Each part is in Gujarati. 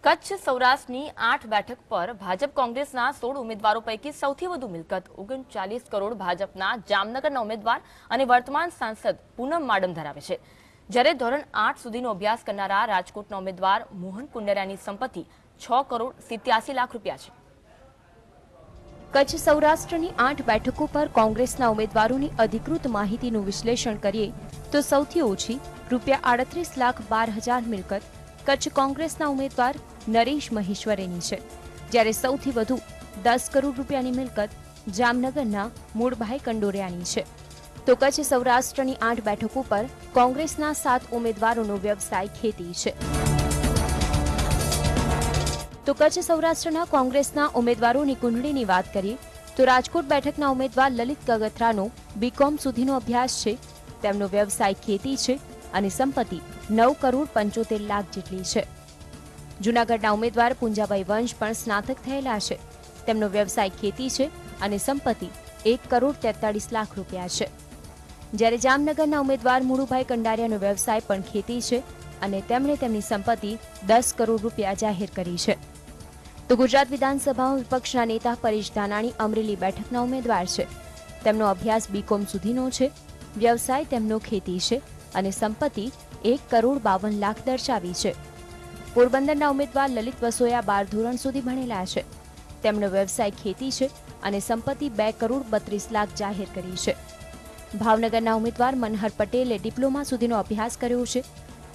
કચ્છ સૌરાષ્ટ્રની 8 બેઠક પર ભાજપ કોંગ્રેસના 16 ઉમેદવારો પૈકી સૌથી વધુ મિલકત 39 કરોડ ભાજપના જામનગરના ઉમેદવાર અને વર્તમાન સાંસદ પૂનમ માડમ ધરાવે છે, જ્યારે ધોરણ 8 સુધીનો અભ્યાસ કરનારા રાજકોટના ઉમેદવાર મોહન કુંડારિયાની સંપત્તિ 6 કરોડ 87 લાખ રૂપિયા છે. કચ્છ સૌરાષ્ટ્રની 8 બેઠકો પર કોંગ્રેસના ઉમેદવારોની અધિકૃત માહિતીનું વિશ્લેષણ કરીએ તો સૌથી ઓછી ₹38,12,000 મિલકત કચ્છ કોંગ્રેસના ઉમેદવાર નરેશ મહેશ્વરીની છે, જ્યારે સૌથી વધુ 10 કરોડ રૂપિયાની મિલકત જામનગરના મૂળભાઈ કંડોરિયાની છે. તો કચ્છ સૌરાષ્ટ્રની 8 બેઠકો પર કોંગ્રેસના 7 ઉમેદવારોનો વ્યવસાય ખેતી છે. તો કચ્છ સૌરાષ્ટ્રના કોંગ્રેસના ઉમેદવારોની કુંડળીની વાત કરીએ તો રાજકોટ બેઠકના ઉમેદવાર લલિત કગથરાનો બીકોમ સુધીનો અભ્યાસ છે. તેમનો વ્યવસાય ખેતી છે અને સંપત્તિ 9 કરોડ 75 લાખ જેટલી છે. જૂનાગઢના ઉમેદવાર પુંજાભાઈ વંશ પણ સ્નાતક થયેલા છે. તેમનો વ્યવસાય ખેતી છે અને સંપત્તિ 1 કરોડ 43 લાખ રૂપિયા છે. જ્યારે જામનગરના ઉમેદવાર મુળુભાઈ કંડારિયાનો વ્યવસાય પણ ખેતી છે અને તેમણે તેમની સંપત્તિ 10 કરોડ રૂપિયા જાહેર કરી છે. તો ગુજરાત વિધાનસભામાં વિપક્ષના નેતા પરેશ ધાનાણી અમરેલી બેઠકના ઉમેદવાર છે. તેમનો અભ્યાસ બીકોમ સુધીનો છે. વ્યવસાય તેમનો ખેતી છે અને સંપત્તિ 1 કરોડ 52 લાખ દર્શાવી છે. પોરબંદરના ઉમેદવાર લલિત વસોયા 12 ધોરણ સુધી ભણેલા છે. તેમનો વ્યવસાય ખેતી છે અને સંપત્તિ 2 કરોડ 32 લાખ જાહેર કરી છે. ભાવનગરના ઉમેદવાર મનહર પટેલે ડિપ્લોમા સુધીનો અભ્યાસ કર્યો છે.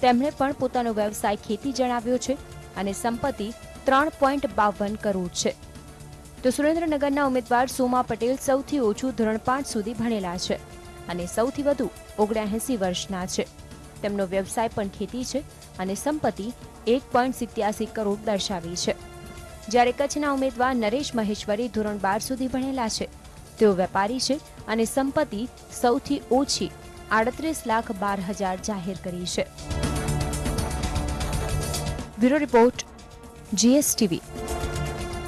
તેમણે પણ પોતાનો વ્યવસાય ખેતી જણાવ્યો છે અને સંપત્તિ 3.52 કરોડ છે. તો સુરેન્દ્રનગરના ઉમેદવાર સોમા પટેલ સૌથી ઓછું ધોરણ 5 સુધી ભણેલા છે અને સૌથી વધુ 79 વર્ષના છે. તેમનો વ્યવસાય પણ ખેતી છે અને સંપત્તિ 1.87 કરોડ દર્શાવી છે. જ્યારે કચ્છના ઉમેદવાર નરેશ મહેશ્વરી ધોરણ 12 સુધી ભણેલા છે. તેઓ વેપારી છે અને સંપત્તિ સૌથી ઓછી 38,12,000 જાહેર કરી છે. Bureau report, GSTV.